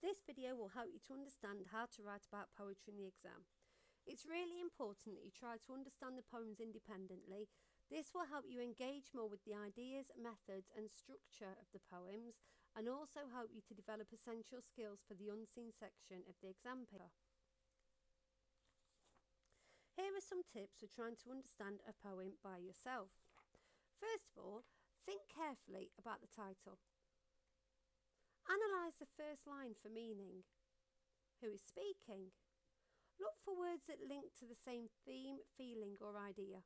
This video will help you to understand how to write about poetry in the exam. It's really important that you try to understand the poems independently. This will help you engage more with the ideas, methods and structure of the poems, and also help you to develop essential skills for the unseen section of the exam paper. Here are some tips for trying to understand a poem by yourself. First of all, think carefully about the title. Analyse the first line for meaning. Who is speaking? Look for words that link to the same theme, feeling or idea,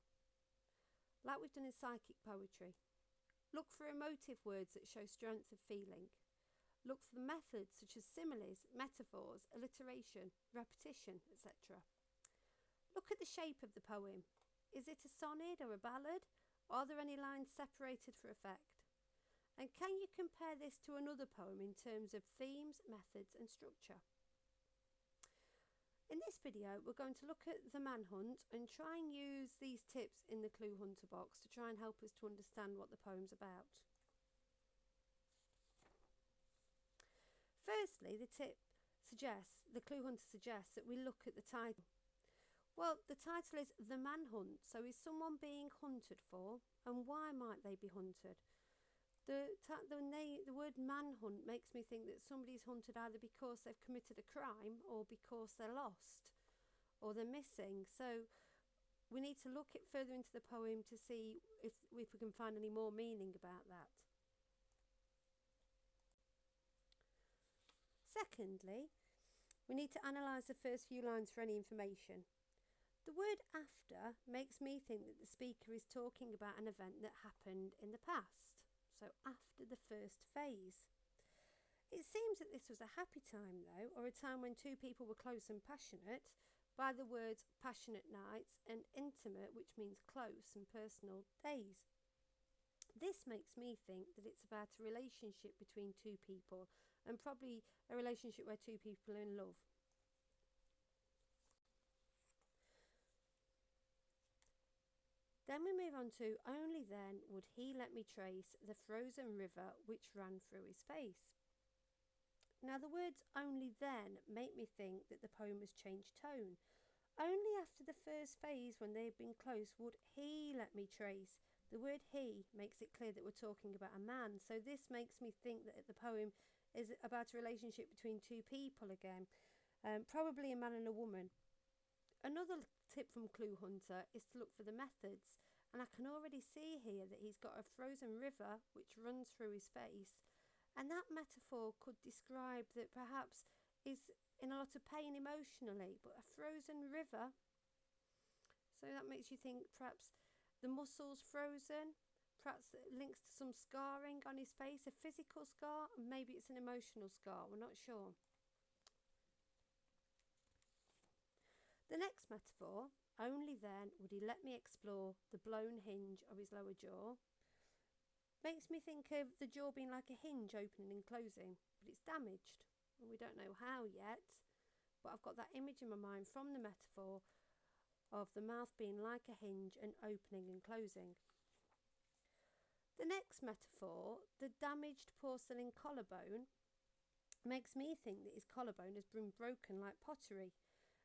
like we've done in psychic poetry. Look for emotive words that show strength of feeling. Look for the methods such as similes, metaphors, alliteration, repetition, etc. Look at the shape of the poem. Is it a sonnet or a ballad? Are there any lines separated for effect? And can you compare this to another poem in terms of themes, methods and structure? In this video, we're going to look at the Manhunt and try and use these tips in the Clue Hunter box to try and help us to understand what the poem's about. Firstly, the Clue Hunter suggests that we look at the title. Well, the title is The Manhunt, so is someone being hunted for, and why might they be hunted? The word manhunt makes me think that somebody's hunted either because they've committed a crime or because they're lost or they're missing. So we need to look further into the poem to see if we can find any more meaning about that. Secondly, we need to analyse the first few lines for any information. The word after makes me think that the speaker is talking about an event that happened in the past. So after the first phase. It seems that this was a happy time though, or a time when two people were close and passionate, by the words passionate nights and intimate, which means close and personal, days. This makes me think that it's about a relationship between two people, and probably a relationship where two people are in love. Then we move on to, only then would he let me trace the frozen river which ran through his face. Now the words only then make me think that the poem has changed tone. Only after the first phase, when they had been close, would he let me trace. The word he makes it clear that we're talking about a man, so this makes me think that the poem is about a relationship between two people again, probably a man and a woman. Another tip from Clue Hunter is to look for the methods, and I can already see here that he's got a frozen river which runs through his face, and that metaphor could describe that perhaps is in a lot of pain emotionally, but a frozen river, so that makes you think perhaps the muscles frozen, perhaps it links to some scarring on his face, a physical scar, and maybe it's an emotional scar, we're not sure. The next metaphor, only then would he let me explore the blown hinge of his lower jaw, makes me think of the jaw being like a hinge opening and closing, but it's damaged and we don't know how yet, but I've got that image in my mind from the metaphor of the mouth being like a hinge and opening and closing. The next metaphor, the damaged porcelain collarbone, makes me think that his collarbone has been broken like pottery.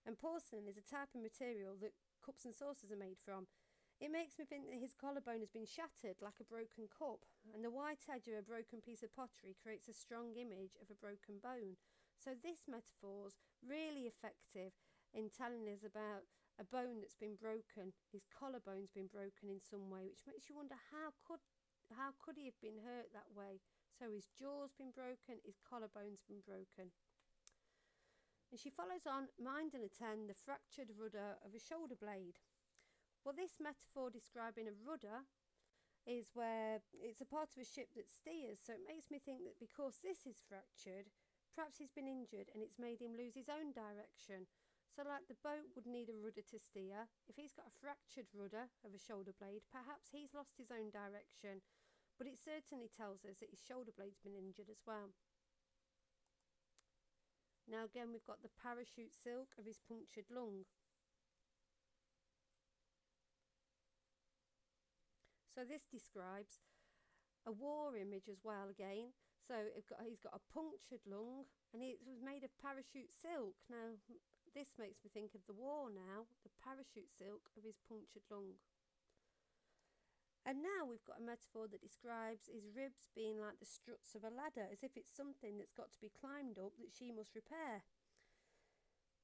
And porcelain is a type of material that cups and saucers are made from. It makes me think that his collarbone has been shattered like a broken cup, and the white edge of a broken piece of pottery creates a strong image of a broken bone. So this metaphor's really effective in telling us about a bone that's been broken. His collarbone's been broken in some way, which makes you wonder how could he have been hurt that way. So his jaw's been broken, his collarbone's been broken. And she follows on, mind and attend the fractured rudder of a shoulder blade. Well, this metaphor describing a rudder is where it's a part of a ship that steers, so it makes me think that because this is fractured, perhaps he's been injured and it's made him lose his own direction. So like the boat would need a rudder to steer, if he's got a fractured rudder of a shoulder blade, perhaps he's lost his own direction, but it certainly tells us that his shoulder blade's been injured as well. Now again we've got the parachute silk of his punctured lung. So this describes a war image as well again. So he's got a punctured lung, and it was made of parachute silk. Now, this makes me think of the war now, the parachute silk of his punctured lung. And now we've got a metaphor that describes his ribs being like the struts of a ladder, as if it's something that's got to be climbed up that she must repair.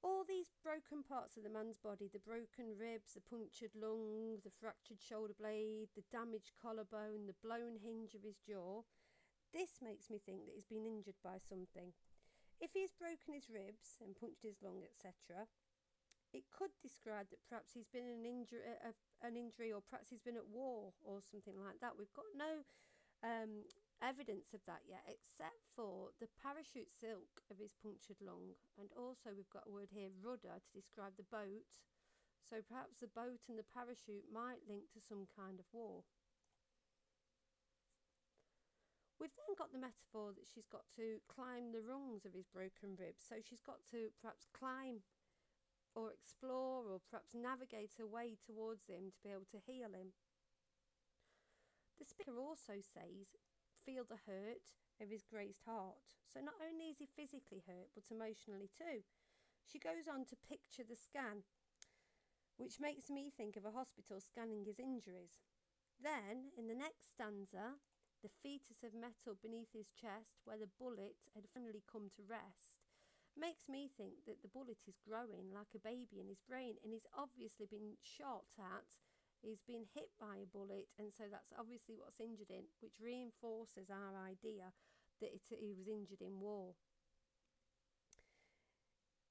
All these broken parts of the man's body, the broken ribs, the punctured lung, the fractured shoulder blade, the damaged collarbone, the blown hinge of his jaw, this makes me think that he's been injured by something. If he's broken his ribs and punctured his lung, etc., it could describe that perhaps he's been an injury, or perhaps he's been at war or something like that. We've got no evidence of that yet, except for the parachute silk of his punctured lung, and also we've got a word here, rudder, to describe the boat. So perhaps the boat and the parachute might link to some kind of war. We've then got the metaphor that she's got to climb the rungs of his broken ribs. So she's got to perhaps climb or explore or perhaps navigate her way towards him to be able to heal him. The speaker also says, feel the hurt of his grazed heart. So not only is he physically hurt, but emotionally too. She goes on to picture the scan, which makes me think of a hospital scanning his injuries. Then, in the next stanza, the fetus of metal beneath his chest, where the bullet had finally come to rest, makes me think that the bullet is growing like a baby in his brain, and he's obviously been shot at, he's been hit by a bullet, and so that's obviously what's injured him, which reinforces our idea that he was injured in war.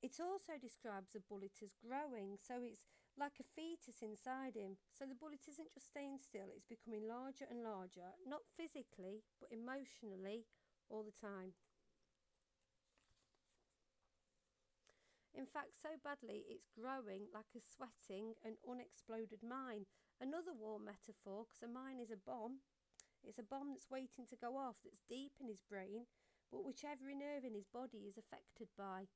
It also describes the bullet as growing, so it's like a fetus inside him. So the bullet isn't just staying still, it's becoming larger and larger, not physically, but emotionally all the time. In fact, so badly it's growing like a sweating and unexploded mine. Another war metaphor, because a mine is a bomb. It's a bomb that's waiting to go off, that's deep in his brain, but which every nerve in his body is affected by.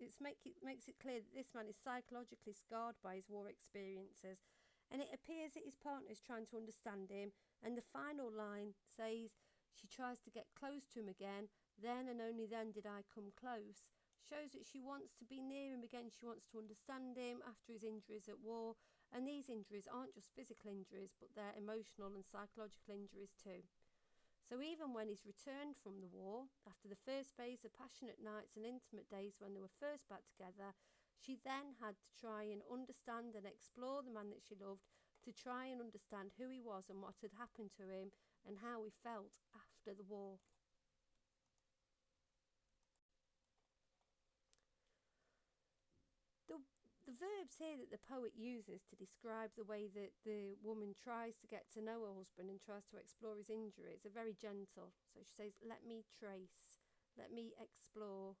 It makes it clear that this man is psychologically scarred by his war experiences, and it appears that his partner is trying to understand him, and the final line says, she tries to get close to him again, then and only then did I come close. Shows that she wants to be near him again, she wants to understand him after his injuries at war, and these injuries aren't just physical injuries, but they're emotional and psychological injuries too. So even when he's returned from the war, after the first phase of passionate nights and intimate days when they were first back together, she then had to try and understand and explore the man that she loved, to try and understand who he was and what had happened to him and how he felt after the war. The verbs here that the poet uses to describe the way that the woman tries to get to know her husband and tries to explore his injuries are very gentle. So she says, let me trace, let me explore,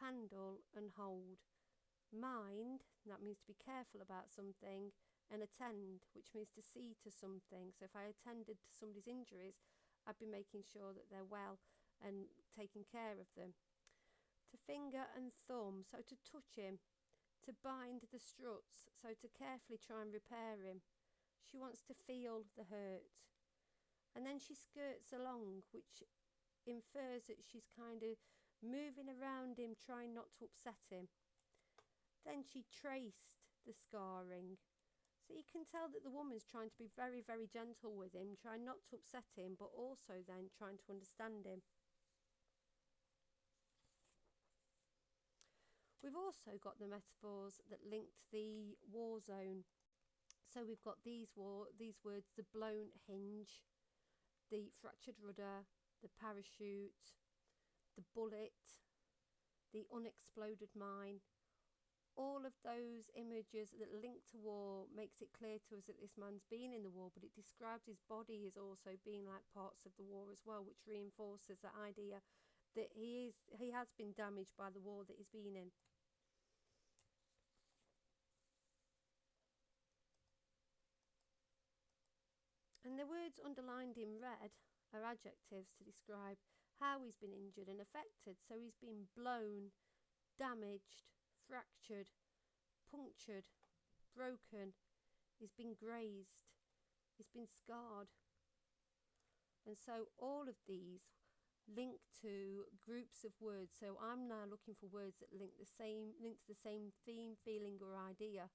handle and hold. Mind, that means to be careful about something, and attend, which means to see to something. So if I attended to somebody's injuries, I'd be making sure that they're well and taking care of them. To finger and thumb, so to touch him. To bind the struts, so to carefully try and repair him. She wants to feel the hurt. And then she skirts along, which infers that she's kind of moving around him, trying not to upset him. Then she traced the scarring. So you can tell that the woman's trying to be very, very gentle with him, trying not to upset him, but also then trying to understand him. We've also got the metaphors that linked the war zone. So we've got these words, the blown hinge, the fractured rudder, the parachute, the bullet, the unexploded mine. All of those images that link to war makes it clear to us that this man's been in the war, but it describes his body as also being like parts of the war as well, which reinforces that idea that he has been damaged by the war that he's been in. And the words underlined in red are adjectives to describe how he's been injured and affected. So he's been blown, damaged, fractured, punctured, broken, he's been grazed, he's been scarred. And so all of these link to groups of words. So I'm now looking for words that link to the same theme, feeling or idea.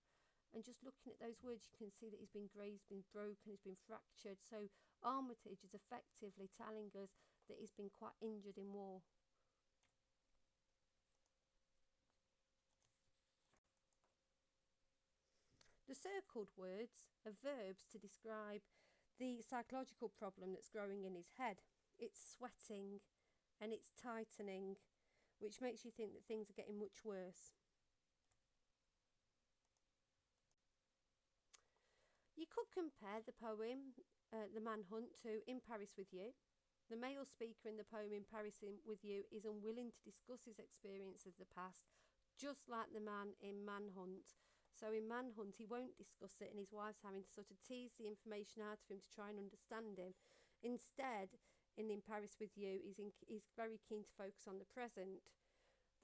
And just looking at those words, you can see that he's been grazed, been broken, he's been fractured. So Armitage is effectively telling us that he's been quite injured in war. The circled words are verbs to describe the psychological problem that's growing in his head. It's sweating and it's tightening, which makes you think that things are getting much worse. You could compare the poem, The Manhunt, to In Paris With You. The male speaker in the poem In Paris With You is unwilling to discuss his experience of the past, just like the man in Manhunt. So in Manhunt, he won't discuss it, and his wife's having to sort of tease the information out of him to try and understand him. Instead, in Paris With You, he's very keen to focus on the present.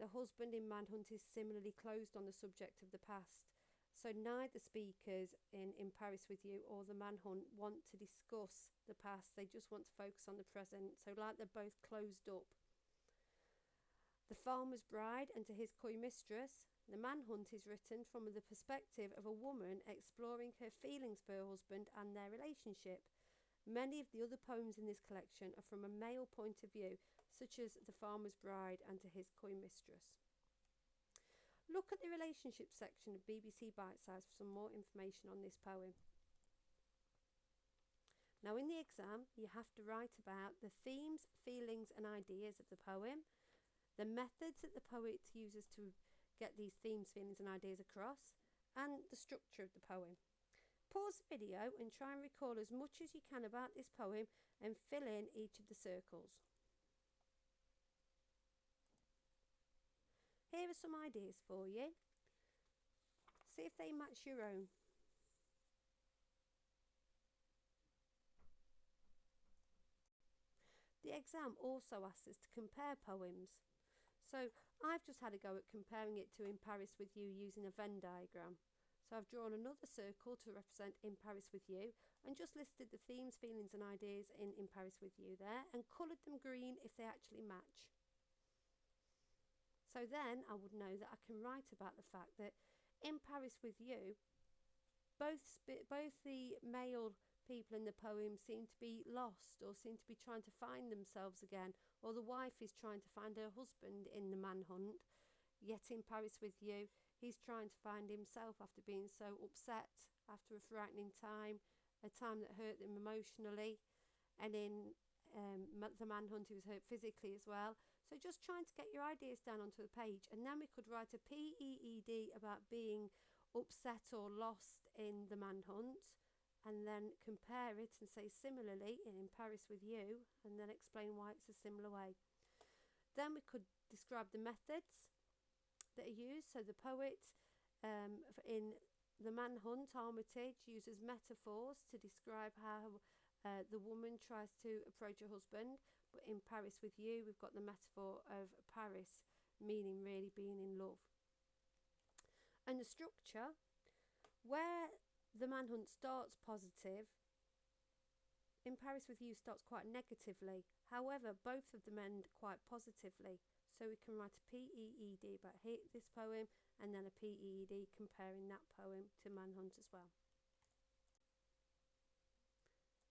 The husband in Manhunt is similarly closed on the subject of the past. So neither speakers in Paris With You or the Manhunt want to discuss the past. They just want to focus on the present. So like they're both closed up. The Farmer's Bride and To His Coy Mistress. The Manhunt is written from the perspective of a woman exploring her feelings for her husband and their relationship. Many of the other poems in this collection are from a male point of view, such as The Farmer's Bride and To His Coy Mistress. Look at the relationship section of BBC Bitesize for some more information on this poem. Now in the exam, you have to write about the themes, feelings and ideas of the poem, the methods that the poet uses to get these themes, feelings and ideas across, and the structure of the poem. Pause the video and try and recall as much as you can about this poem and fill in each of the circles. Here are some ideas for you. See if they match your own. The exam also asks us to compare poems. So I've just had a go at comparing it to In Paris With You using a Venn diagram. So I've drawn another circle to represent In Paris With You and just listed the themes, feelings and ideas in Paris With You there and coloured them green if they actually match. So then I would know that I can write about the fact that in Paris With You, both the male people in the poem seem to be lost or seem to be trying to find themselves again, or the wife is trying to find her husband in the Manhunt. Yet in Paris With You, he's trying to find himself after being so upset after a frightening time, a time that hurt him emotionally, and in the Manhunt he was hurt physically as well. So just trying to get your ideas down onto the page, and then we could write a PEED about being upset or lost in the Manhunt, and then compare it and say similarly in Paris With You, and then explain why it's a similar way. Then we could describe the methods that are used. So the poet in the Manhunt, Armitage, uses metaphors to describe how the woman tries to approach her husband. But in Paris With You, we've got the metaphor of Paris, meaning really being in love. And the structure, where the Manhunt starts positive, In Paris With You starts quite negatively. However, both of them end quite positively. So we can write a PEED about this poem and then a PEED comparing that poem to Manhunt as well.